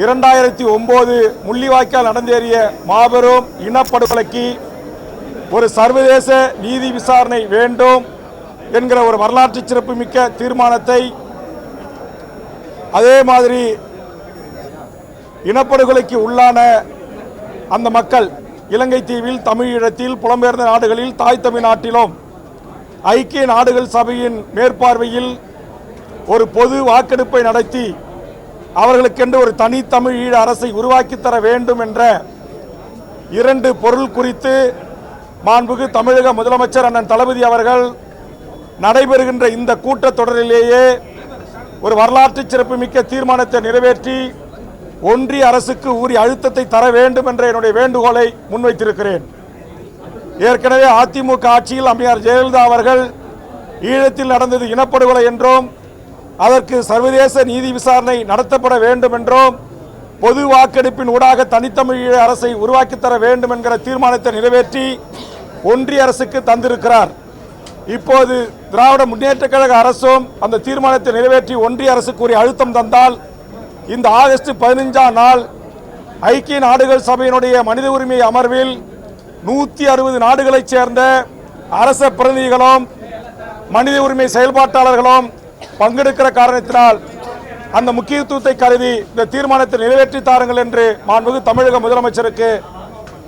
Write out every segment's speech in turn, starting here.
2009 முள்ளிவாய்க்கால் நடந்தேறிய மாபெரும் இனப்படுகொலைக்கு ஒரு சர்வதேச நீதி விசாரணை வேண்டும் என்கிற ஒரு வரலாற்று சிறப்புமிக்க தீர்மானத்தை, அதே மாதிரி இனப்படுகொலைக்கு உள்ளான அந்த மக்கள் இலங்கை தீவில், தமிழீழத்தில், புலம்பெயர்ந்த நாடுகளில், தாய் தமிழ்நாட்டிலும் ஐக்கிய நாடுகள் சபையின் மேற்பார்வையில் ஒரு பொது வாக்கெடுப்பை நடத்தி அவர்களுக்கென்று ஒரு தனித்தமிழீழ அரசை உருவாக்கி தர வேண்டும் என்ற 2 பொருள் குறித்து மாண்புமிகு தமிழக முதலமைச்சர் அண்ணன் தளபதி அவர்கள் நடைபெறுகின்ற இந்த கூட்டத்தொடரிலேயே ஒரு வரலாற்று சிறப்புமிக்க தீர்மானத்தை நிறைவேற்றி ஒன்றிய அரசுக்கு உரிய அழுத்தத்தை தர வேண்டும் என்ற என்னுடைய வேண்டுகோளை முன்வைத்திருக்கிறேன். ஏற்கனவே அதிமுக ஆட்சியில் அம்மையார் ஜெயலலிதா அவர்கள் ஈழத்தில் நடந்தது இனப்படுகொலை என்றும் அதற்கு சர்வதேச நீதி விசாரணை நடத்தப்பட வேண்டும் என்றும் பொது வாக்கெடுப்பின் ஊடாக தனித்தமிழீழ அரசை உருவாக்கி தர வேண்டும் என்கிற தீர்மானத்தை நிறைவேற்றி ஒன்றிய அரசுக்கு தந்திருக்கிறார். இப்போது திராவிட முன்னேற்ற கழக அரசும் அந்த தீர்மானத்தை நிறைவேற்றி ஒன்றிய அரசுக்கு உரிய அழுத்தம் தந்தால் இந்த ஆகஸ்ட் 15ஆம் நாள் ஐக்கிய நாடுகள் சபையினுடைய மனித உரிமை அமர்வில் 160 நாடுகளைச் சேர்ந்த அரச பிரதிநிதிகளும் மனித உரிமை செயல்பாட்டாளர்களும் பங்கெடுக்கிற காரணத்தினால் அந்த முக்கியத்துவத்தை கருதி இந்த தீர்மானத்தை நிறைவேற்றி தாருங்கள் என்று மாண்புமிகு தமிழக முதலமைச்சருக்கு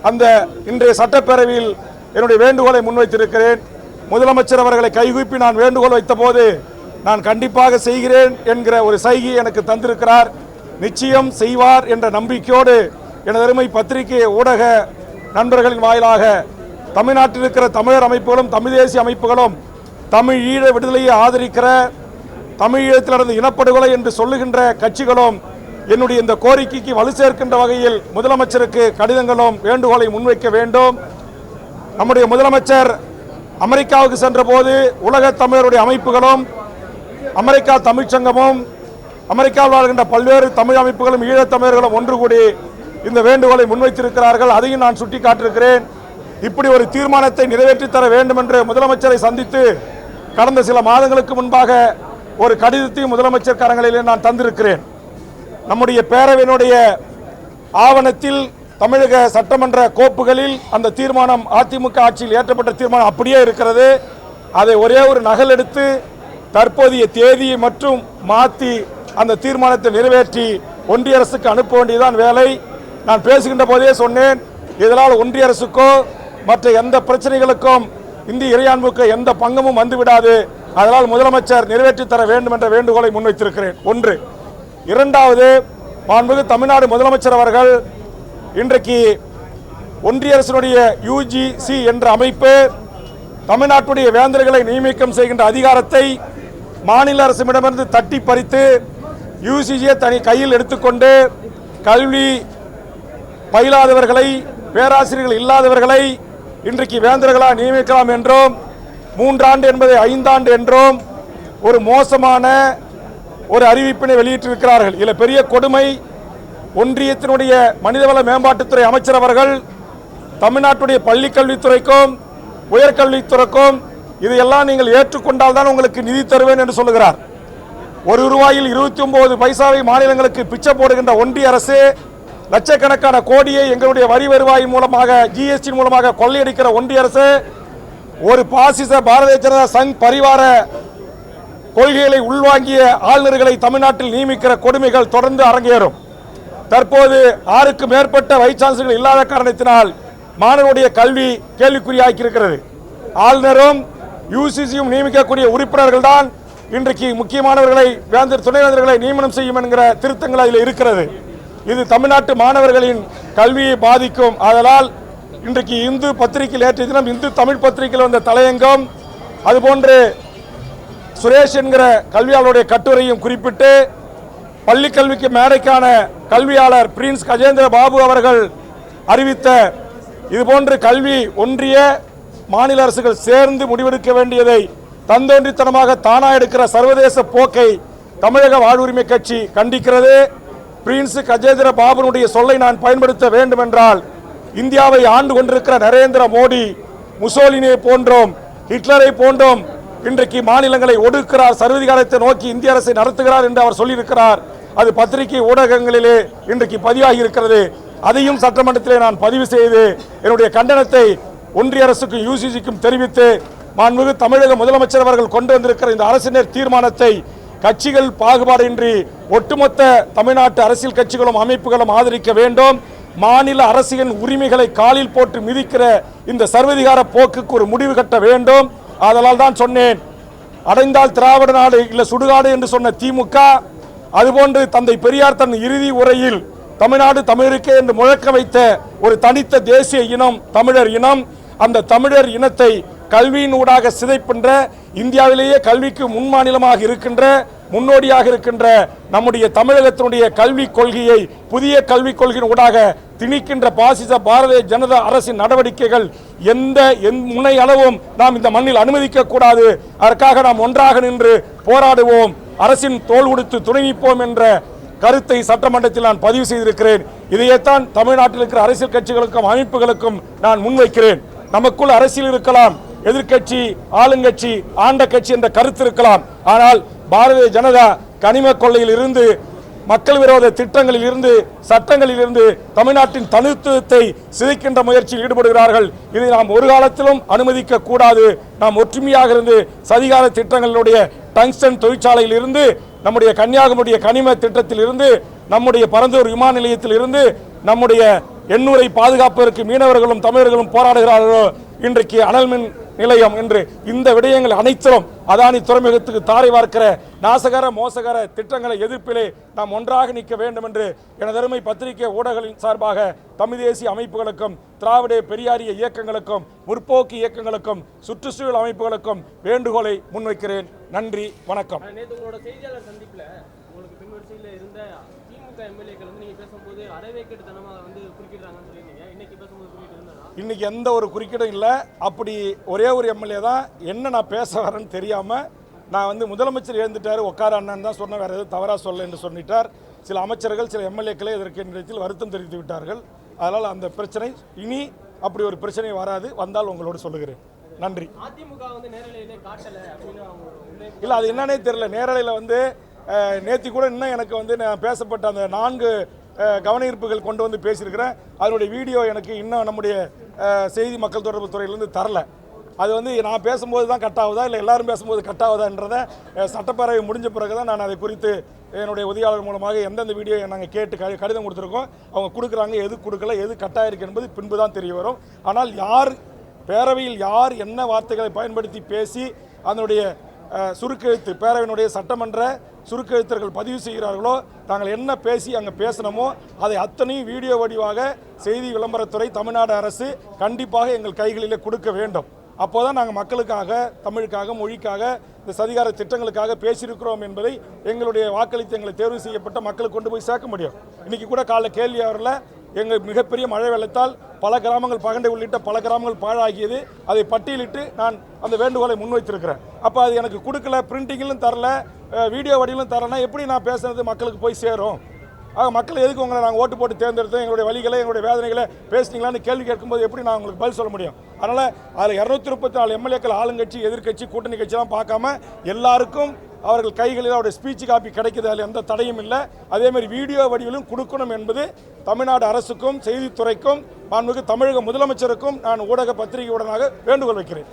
அந்த இன்றைய சட்டப்பேரவையில் என்னுடைய வேண்டுகோளை முன்வைத்திருக்கிறேன். முதலமைச்சர் அவர்களை கைகூப்பி நான் வேண்டுகோள் வைத்த போது நான் கண்டிப்பாக செய்கிறேன் என்கிற ஒரு சைகை எனக்கு தந்திருக்கிறார். நிச்சயம் செய்வார் என்ற நம்பிக்கையோடு எனது அருமை பத்திரிகை ஊடக நண்பர்களின் வாயிலாக தமிழ்நாட்டில் இருக்கிற தமிழர் அமைப்புகளும் தமிழ் தேசிய அமைப்புகளும் தமிழ் ஈழ விடுதலையை ஆதரிக்கிற தமிழ் ஈழத்தில் நடந்த இனப்படுகொலை என்று சொல்லுகின்ற கட்சிகளும் என்னுடைய இந்த கோரிக்கைக்கு வலு சேர்க்கின்ற வகையில் முதலமைச்சருக்கு கடிதங்களும் வேண்டுகோளை முன்வைக்க வேண்டும். நம்முடைய முதலமைச்சர் அமெரிக்காவுக்கு சென்ற போது உலக தமிழருடைய அமைப்புகளும் அமெரிக்கா தமிழ்ச்சங்கமும் அமெரிக்காவில் வாழ்கின்ற பல்வேறு தமிழ் அமைப்புகளும் ஈழத்தமிழர்களும் ஒன்று கூடி இந்த வேண்டுகோளை முன்வைத்திருக்கிறார்கள். அதையும் நான் சுட்டிக்காட்டிருக்கிறேன். இப்படி ஒரு தீர்மானத்தை நிறைவேற்றி தர வேண்டும் என்று முதலமைச்சரை சந்தித்து கடந்த சில மாதங்களுக்கு முன்பாக ஒரு கடிதத்தையும் முதலமைச்சர் கரங்களிலே நான் தந்திருக்கிறேன். நம்முடைய பேரவையினுடைய ஆவணத்தில் தமிழக சட்டமன்ற கோப்புகளில் அந்த தீர்மானம் அதிமுக ஆட்சியில் ஏற்றப்பட்ட தீர்மானம் அப்படியே இருக்கிறது. அதை ஒரே ஒரு நகல் எடுத்து தற்போதைய தேதியை மற்றும் மாற்றி அந்த தீர்மானத்தை நிறைவேற்றி ஒன்றிய அரசுக்கு அனுப்ப வேண்டியதான் வேலை. நான் பேசுகின்ற போதே சொன்னேன், இதனால் ஒன்றிய அரசுக்கோ மற்ற எந்த பிரச்சனைகளுக்கும் இந்திய இறையாண்மைக்கு எந்த பங்கமும் வந்துவிடாது. அதனால் முதலமைச்சர் நிறைவேற்றி தர வேண்டும் என்ற வேண்டுகோளை முன்வைத்திருக்கிறேன். ஒன்று. இரண்டாவது, மாண்புமிகு தமிழ்நாடு முதலமைச்சர் அவர்கள் இன்றைக்கு ஒன்றிய அரசினுடைய UGC என்ற அமைப்பு தமிழ்நாட்டுடைய வேந்தர்களை நியமிக்கம் செய்கின்ற அதிகாரத்தை மாநில அரசிடமிருந்து தட்டி பறித்து UGCயை தனி கையில் எடுத்துக்கொண்டு கல்வி பயிலாதவர்களை, பேராசிரியர்கள் இல்லாதவர்களை இன்றைக்கு வேந்தர்களாக நியமிக்கலாம் என்றும் 3 ஆண்டு என்பதை 5 ஆண்டு என்றும் ஒரு மோசமான ஒரு அறிவிப்பினை வெளியிட்டிருக்கிறார்கள். இதில் பெரிய கொடுமை, ஒன்றியத்தினுடைய மனிதவள மேம்பாட்டுத்துறை அமைச்சர் அவர்கள் தமிழ்நாட்டுடைய பள்ளிக்கல்வித்துறைக்கும் உயர்கல்வித்துறைக்கும் இதையெல்லாம் நீங்கள் ஏற்றுக்கொண்டால் தான் உங்களுக்கு நிதி தருவேன் என்று சொல்லுகிறார். ₹1 29 பைசாவை மாநிலங்களுக்கு பிச்சை போடுகின்ற ஒன்றிய அரசு லட்சக்கணக்கான கோடியை எங்களுடைய வரி வருவாயின் மூலமாக GST மூலமாக கொள்ளையடிக்கிற ஒன்றிய அரசு ஒரு பாசிச பாரதிய ஜனதா சங் பரிவார கொள்கைகளை உள்வாங்கிய ஆளுநர்களை தமிழ்நாட்டில் நியமிக்கிற கொடுமைகள் தொடர்ந்து அரங்கேறும். தற்போது 6க்கு மேற்பட்ட வைஸ் சான்சலர்கள் இல்லாத காரணத்தினால் மாணவருடைய கல்வி கேள்விக்குறியாக்கியிருக்கிறது. ஆளுநரும் UGCயும் நியமிக்கக்கூடிய உறுப்பினர்கள் தான் இன்றைக்கு முக்கியமானவர்களை துணைவேந்தர்களை நியமனம் செய்யும் என்கிற திருத்தங்கள் அதில் இருக்கிறது. இது தமிழ்நாட்டு மாணவர்களின் கல்வியை பாதிக்கும். அதனால் இன்றைக்கு இந்து பத்திரிகையில் ஏற்ற தினம் இந்து தமிழ் பத்திரிகையில் வந்த தலையங்கம், அதுபோன்று சுரேஷ் என்கிற கல்வியாளருடைய கட்டுரையும் குறிப்பிட்டு பள்ளிக்கல்விக்கு மேடைக்கான கல்வியாளர் பிரின்ஸ் கஜேந்திர பாபு அவர்கள் அறிவித்த இதுபோன்று கல்வி ஒன்றிய மாநில அரசுகள் சேர்ந்து முடிவெடுக்க வேண்டியதை தந்தோன்றித்தனமாக தானா எடுக்கிற சர்வதேச போக்கை தமிழக வாழ்வுரிமை கட்சி கண்டிக்கிறது. பிரின்ஸ் கஜேந்திர பாபுனுடைய சொல்லை நான் பயன்படுத்த வேண்டும் என்றால், இந்தியாவை ஆண்டு கொண்டிருக்கிற நரேந்திர மோடி முசோலினியை போன்றோம் ஹிட்லரை போன்றோம் இன்றைக்கு மாநிலங்களை ஒடுக்கிறார், சர்வதிகாரத்தை நோக்கி இந்திய அரசை நடத்துகிறார் என்று அவர் சொல்லியிருக்கிறார். அது பத்திரிகை ஊடகங்களிலே இன்றைக்கு பதிவாகி இருக்கிறது. அதையும் சட்டமன்றத்திலே நான் பதிவு செய்து என்னுடைய கண்டனத்தை ஒன்றிய அரசுக்கும் யூசிசிக்கும் தெரிவித்து மாண்புமிகு தமிழக முதலமைச்சர் அவர்கள் கொண்டு வந்திருக்கிற இந்த அரசினர் தீர்மானத்தை கட்சிகள் பாகுபாடின்றி ஒட்டுமொத்த தமிழ்நாட்டு அரசியல் கட்சிகளும் அமைப்புகளும் ஆதரிக்க வேண்டும். மாநில அரசின் உரிமைகளை காலில் போட்டு மிதிக்கிற இந்த சர்வதிகார போக்குக்கு ஒரு முடிவு கட்ட வேண்டும். அதனால் தான் சொன்னேன், அடைந்தால் திராவிட நாடு இல்ல சுடுகாடு என்று சொன்ன திமுக, அதுபோன்று தந்தை பெரியார் தன் இறுதி உரையில் தமிழ்நாடு தமிழருக்கே என்று முழக்க வைத்த ஒரு தனித்த தேசிய இனம் தமிழர் இனம். அந்த தமிழர் இனத்தை கல்வியின் ஊடாக சிதைக்கின்ற, இந்தியாவிலேயே கல்விக்கு முன்மாநிலமாக இருக்கின்ற, முன்னோடியாக இருக்கின்ற நம்முடைய தமிழகத்தினுடைய கல்விக் கொள்கையை புதிய கல்விக் கொள்கையின் ஊடாக திணிக்கின்ற பாசிச பாரதிய ஜனதா அரசின் நடவடிக்கைகள் எந்த முனை அளவும் நாம் இந்த மண்ணில் அனுமதிக்க கூடாது. அதற்காக நாம் ஒன்றாக நின்று போராடுவோம், அரசின் தோள் கொடுத்து துணை நிற்போம் என்ற கருத்தை சட்டமன்றத்தில் நான் பதிவு செய்திருக்கிறேன். இதையேத்தான் தமிழ்நாட்டில் இருக்கிற அரசியல் கட்சிகளுக்கும் அமைப்புகளுக்கும் நான் முன்வைக்கிறேன். நமக்குள் அரசியல் இருக்கலாம், எதிர்கட்சி ஆளுங்கட்சி ஆண்ட கட்சி என்ற கருத்து இருக்கலாம். ஆனால் பாரதிய ஜனதா கனிம கொள்ளையில் இருந்து, மக்கள் விரோத திட்டங்களில் இருந்து, சட்டங்களில் இருந்து தமிழ்நாட்டின் தனித்துவத்தை சிதைக்கின்ற முயற்சியில் ஈடுபடுகிறார்கள். இதை நாம் ஒரு காலத்திலும் அனுமதிக்க கூடாது. நாம் ஒற்றுமையாக இருந்து சதிகார திட்டங்களுடைய டங்ஸ்டன் தொழிற்சாலையில் இருந்து, நம்முடைய கன்னியாகுமரி கனிம திட்டத்தில் இருந்து, நம்முடைய பரந்தூர் விமான நிலையத்தில் இருந்து, நம்முடைய எண்ணூரை பாதுகாப்பதற்கு மீனவர்களும் தமிழர்களும் போராடுகிறார்களோ, இன்றைக்கு அனல் மின் நிலையம் என்று இந்த விடயங்கள் அனைத்திலும் அதானி துறைமுகத்துக்கு தாரை பார்க்கிற நாசகர மோசகர திட்டங்களை எதிர்ப்பிலே நாம் ஒன்றாக நிற்க வேண்டும் என்று எனதருமை பத்திரிகை ஊடகங்களின் சார்பாக தமிழ் தேசிய அமைப்புகளுக்கும், திராவிட பெரியாரிய இயக்கங்களுக்கும், முற்போக்கு இயக்கங்களுக்கும், சுற்றுச்சூழல் அமைப்புகளுக்கும் வேண்டுகோளை முன்வைக்கிறேன். நன்றி, வணக்கம். இன்னைக்கு எந்த ஒரு குறுக்கீடும் இல்லை. அப்படி ஒரே ஒரு எம்எல்ஏ தான் என்ன நான் பேச வரேன்னு தெரியாமல் நான் முதலமைச்சர் எழுந்துட்டார் உட்கார அண்ணன் தான் சொன்ன, வேறு எதுவும் தவறாக சொல்ல என்று சொல்லிட்டார். சில அமைச்சர்கள் சில எம்எல்ஏக்களே இதற்கு நிலையத்தில் வருத்தம் தெரிவித்து விட்டார்கள். அதனால் அந்த பிரச்சனை இனி அப்படி ஒரு பிரச்சனை வராது. வந்தால் உங்களோடு சொல்லுகிறேன். நன்றி. இல்லை, அது என்னன்னே தெரியல. நேரலையில் நேற்று கூட இன்னும் எனக்கு நான் பேசப்பட்ட அந்த 4 கவன ஈர்ப்புகள் கொண்டு வந்து பேசியிருக்கிறேன். அதனுடைய வீடியோ எனக்கு இன்னும் நம்முடைய செய்தி மக்கள் தொடர்பு துறையிலேருந்து தரல. அது நான் பேசும்போது தான் கட் ஆகுதா இல்லை எல்லாரும் பேசும்போது கட் ஆகுதான்றதை சட்டப்பேரவை முடிஞ்ச பிறகு தான் நான் அதை குறித்து என்னுடைய உதவியாளர் மூலமாக எந்தெந்த வீடியோ நாங்கள் கேட்டு கடிதம் கொடுத்துருக்கோம், அவங்க கொடுக்குறாங்க, எது கொடுக்கல, எது கட்டாயிருக்கு என்பது பின்பு தான் தெரிய வரும். ஆனால் யார் பேரவையில் யார் என்ன வார்த்தைகளை பயன்படுத்தி பேசி அதனுடைய சுருக்கெழுத்து பேரவையினுடைய சட்டமன்ற சுருக்கெழுத்தர்கள் பதிவு செய்கிறார்களோ, தாங்கள் என்ன பேசி அங்கே பேசணுமோ அதை அத்தனையும் வீடியோ வடிவாக செய்தி விளம்பரத்துறை தமிழ்நாடு அரசு கண்டிப்பாக எங்கள் கைகளிலே கொடுக்க வேண்டும். அப்போதான் நாங்கள் மக்களுக்காக, தமிழுக்காக, மொழிக்காக, இந்த சதிகார திட்டங்களுக்காக பேசியிருக்கிறோம் என்பதை எங்களுடைய வாக்களித்து எங்களை தேர்வு செய்யப்பட்ட மக்களுக்கு கொண்டு போய் சேர்க்க முடியும். இன்றைக்கி கூட காலைல கேள்வி அவரில் எங்கள் மிகப்பெரிய மழை வெள்ளத்தால் பல கிராமங்கள் பகண்டை உள்ளிட்ட பல கிராமங்கள் பாழாகியது. அதை பட்டியலிட்டு நான் அந்த வேண்டுகோளை முன்வைத்திருக்கிறேன். அப்போ அது எனக்கு கொடுக்கல, பிரிண்டிங்கிலும் தரல, வீடியோ வடிவிலும் தரலன்னா எப்படி நான் பேசுறது மக்களுக்கு போய் சேரும்? ஆக மக்கள் எதுக்கு உங்களை நாங்கள் ஓட்டு போட்டு தேர்ந்தெடுத்தோம், எங்களுடைய வழிகளை எங்களுடைய வேதனைகளை பேசுனீங்களான்னு கேள்வி கேட்கும்போது எப்படி நான் உங்களுக்கு பதில் சொல்ல முடியும்? அதனால் அதில் 234 எம்எல்ஏக்கள் ஆளுங்கட்சி எதிர்கட்சி கூட்டணி கட்சியெல்லாம் பார்க்காம எல்லாருக்கும் அவர்கள் கைகளில் அவருடைய ஸ்பீச் காப்பி கிடைக்குது, அதில் எந்த தடையும் இல்லை. அதேமாதிரி வீடியோ வடிவிலும் கொடுக்கணும் என்பது தமிழ்நாடு அரசுக்கும் செய்தித்துறைக்கும் மாண்புமிகு தமிழக முதலமைச்சருக்கும் நான் ஊடக பத்திரிகையுடனாக வேண்டுகோள் வைக்கிறேன்.